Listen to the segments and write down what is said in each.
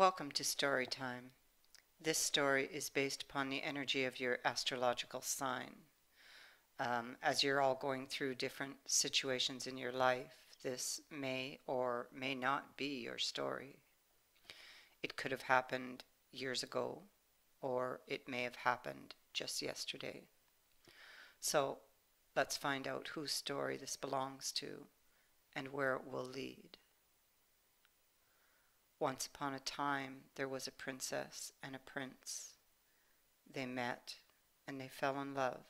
Welcome to Story Time. This story is based upon the energy of your astrological sign. As you're all going through different situations in your life, this may or may not be your story. It could have happened years ago, or it may have happened just yesterday. So let's find out whose story this belongs to and where it will lead. Once upon a time, there was a princess and a prince. They met and they fell in love.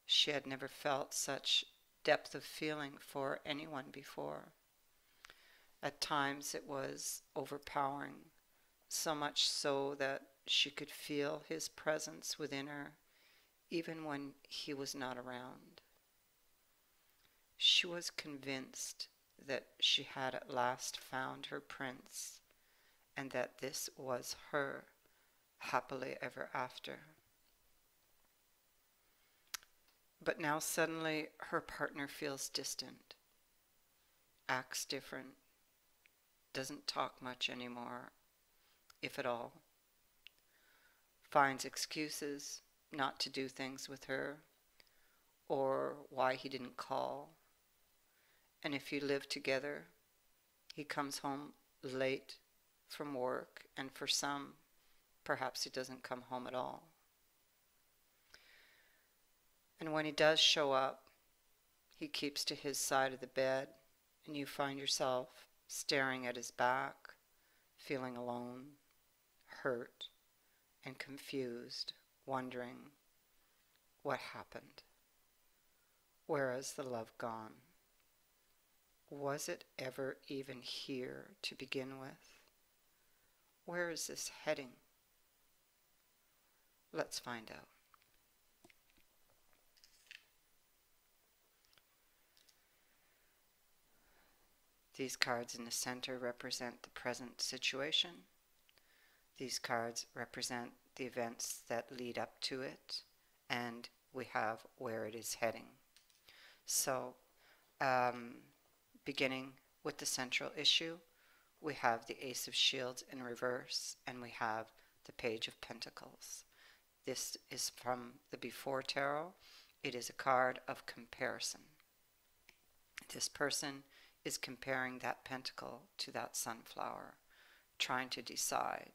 She had never felt such depth of feeling for anyone before. At times it was overpowering, so much so that she could feel his presence within her even when he was not around. She was convinced that she had at last found her prince, and that this was her happily ever after. But now suddenly her partner feels distant, acts different, doesn't talk much anymore, if at all, finds excuses not to do things with her, or why he didn't call. And if you live together, he comes home late from work, and for some, perhaps he doesn't come home at all. And when he does show up, he keeps to his side of the bed, and you find yourself staring at his back, feeling alone, hurt, and confused, wondering what happened. Where has the love gone? Was it ever even here to begin with? Where is this heading? Let's find out. These cards in the center represent the present situation. These cards represent the events that lead up to it, and we have where it is heading. So, beginning with the central issue, we have the Ace of Shields in reverse, and we have the Page of Pentacles. This is from the Before Tarot. It is a card of comparison. This person is comparing that pentacle to that sunflower, trying to decide.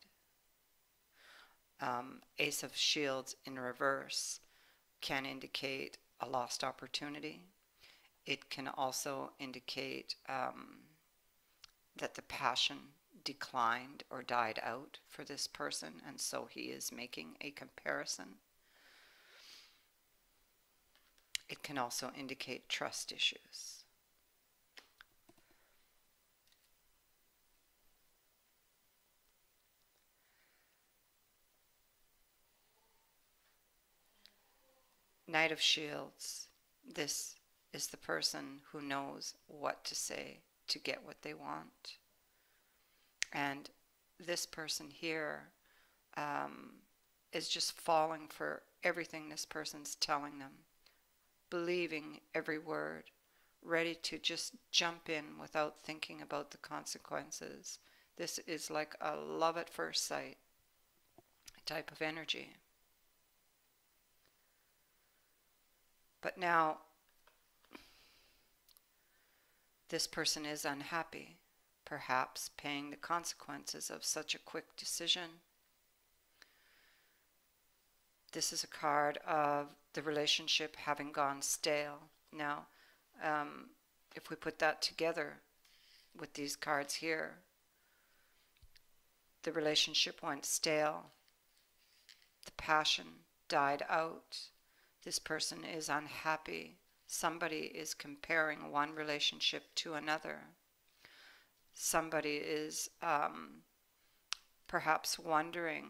Ace of Shields in reverse can indicate a lost opportunity. It can also indicate that the passion declined or died out for this person, and so he is making a comparison. It can also indicate trust issues. Knight of Shields. This is the person who knows what to say to get what they want. And this person here is just falling for everything this person's telling them, believing every word, ready to just jump in without thinking about the consequences. This is like a love at first sight type of energy. But now, this person is unhappy, perhaps paying the consequences of such a quick decision. This is a card of the relationship having gone stale. Now, if we put that together with these cards here, the relationship went stale, the passion died out, this person is unhappy. Somebody is comparing one relationship to another. Somebody is perhaps wondering,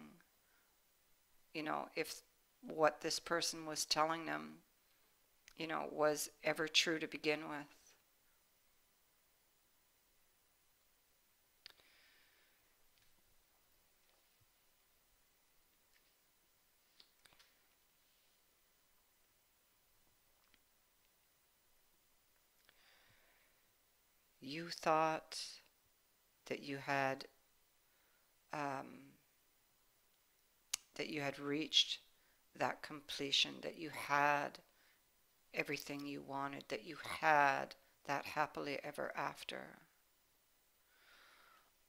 if what this person was telling them, was ever true to begin with. You thought that you had that you had reached that completion, that you had everything you wanted, that you had that happily ever after.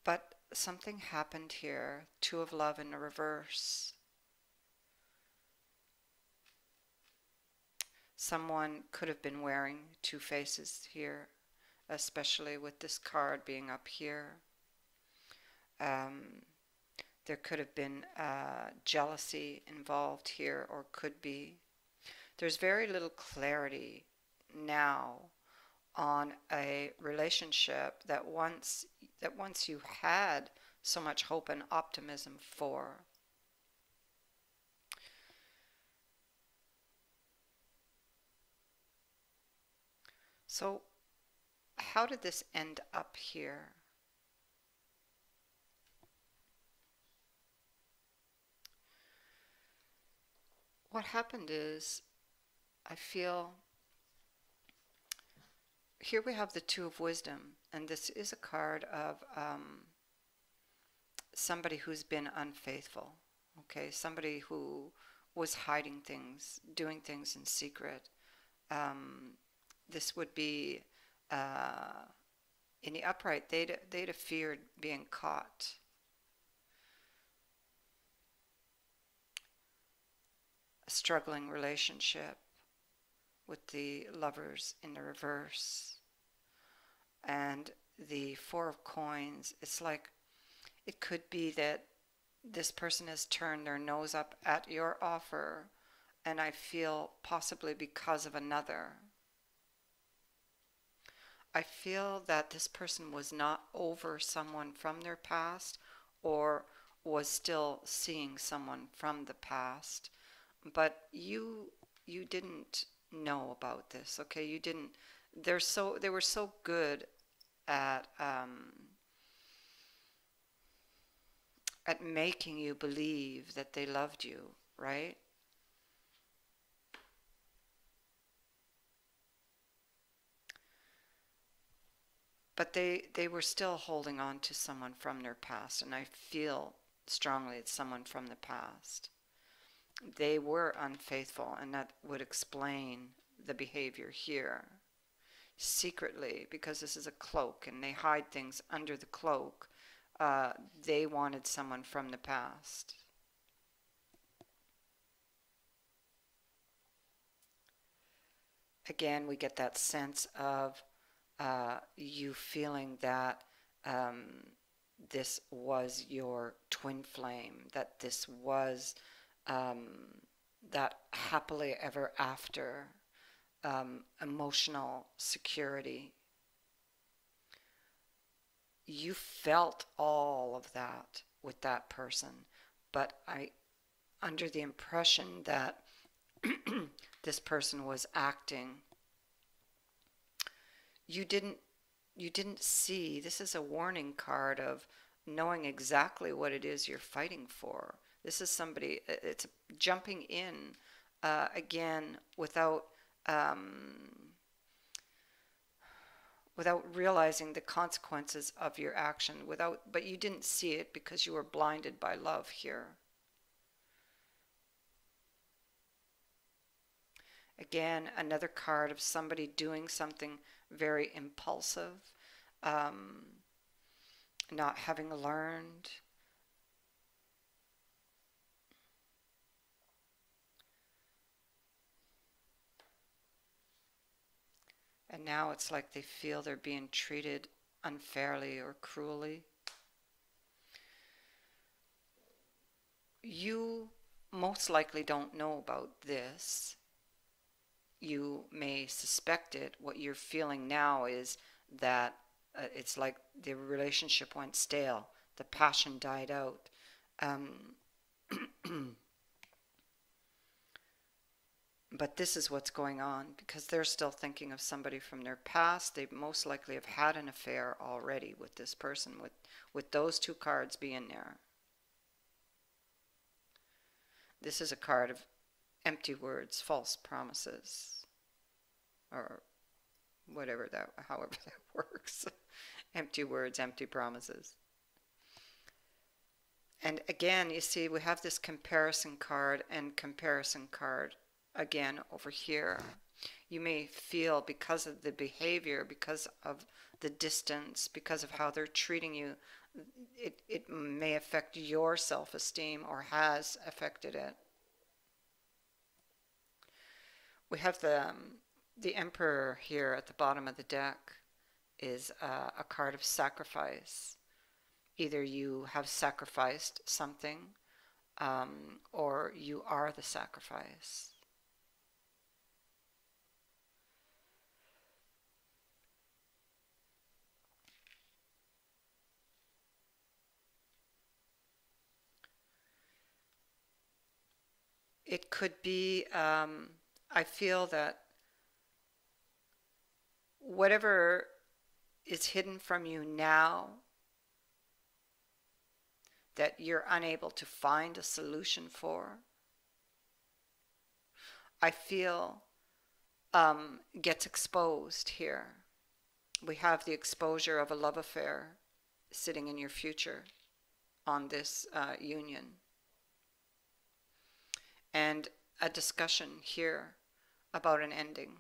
But something happened here, Two of Love in the reverse. Someone could have been wearing two faces here, especially with this card being up here. There could have been jealousy involved here, or could be. There's very little clarity now on a relationship that once you had so much hope and optimism for. So how did this end up here? What happened is, I feel, here we have the Two of Wisdom, and this is a card of somebody who's been unfaithful, okay? Somebody who was hiding things, doing things in secret. This would be, in the upright, they'd have feared being caught. A struggling relationship with the Lovers in the reverse. And the Four of Coins, it's like, it could be that this person has turned their nose up at your offer, and I feel possibly because of another. I feel that this person was not over someone from their past, or was still seeing someone from the past, but you didn't know about this, okay? You didn't. They were so good at making you believe that they loved you, right? But they were still holding on to someone from their past, and I feel strongly it's someone from the past. They were unfaithful, and that would explain the behavior here. Secretly, because this is a cloak and they hide things under the cloak, they wanted someone from the past. Again, we get that sense of you feeling that this was your twin flame, that this was that happily ever after emotional security. You felt all of that with that person, but under the impression that this person was acting, you didn't see. This is a warning card of knowing exactly what it is you're fighting for. This is somebody, it's jumping in again without realizing the consequences of your action, but you didn't see it because you were blinded by love here. Again, another card of somebody doing something very impulsive, not having learned. And now it's like they feel they're being treated unfairly or cruelly. You most likely don't know about this. You may suspect it. What you're feeling now is that it's like the relationship went stale. The passion died out. But this is what's going on, because they're still thinking of somebody from their past. They most likely have had an affair already with this person, with those two cards being there. This is a card of empty words, false promises, or whatever that, however that works. Empty words, empty promises. And again, you see, we have this comparison card and comparison card again over here. You may feel because of the behavior, because of the distance, because of how they're treating you, it may affect your self-esteem or has affected it. We have the Emperor here at the bottom of the deck is a card of sacrifice. Either you have sacrificed something or you are the sacrifice. It could be, I feel that whatever is hidden from you now that you're unable to find a solution for, I feel gets exposed here. We have the exposure of a love affair sitting in your future on this union. And a discussion here about an ending.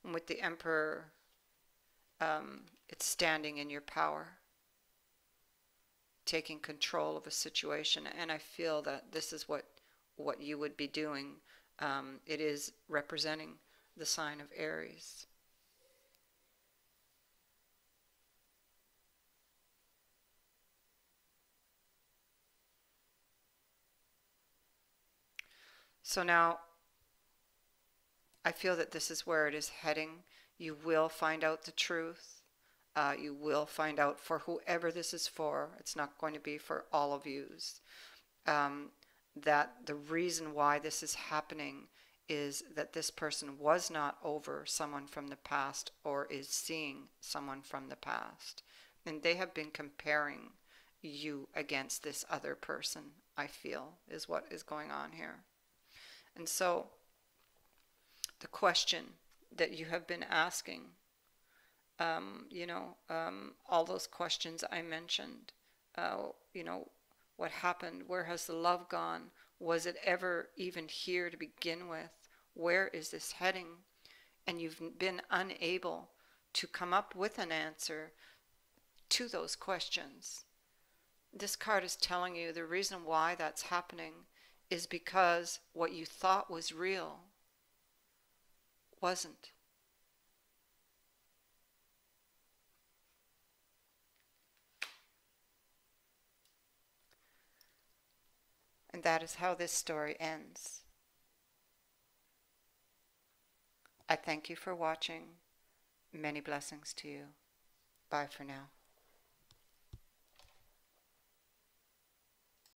And with the Emperor, it's standing in your power, taking control of a situation. And I feel that this is what you would be doing. It is representing the sign of Aries. So now I feel that this is where it is heading. You will find out the truth. You will find out for whoever this is for. It's not going to be for all of yous. That the reason why this is happening is that this person was not over someone from the past or is seeing someone from the past. And they have been comparing you against this other person, I feel, is what is going on here. And so the question that you have been asking, all those questions I mentioned, what happened? Where has the love gone? Was it ever even here to begin with? Where is this heading? And you've been unable to come up with an answer to those questions. This card is telling you the reason why that's happening is because what you thought was real wasn't. And that is how this story ends. I thank you for watching. Many blessings to you. Bye for now.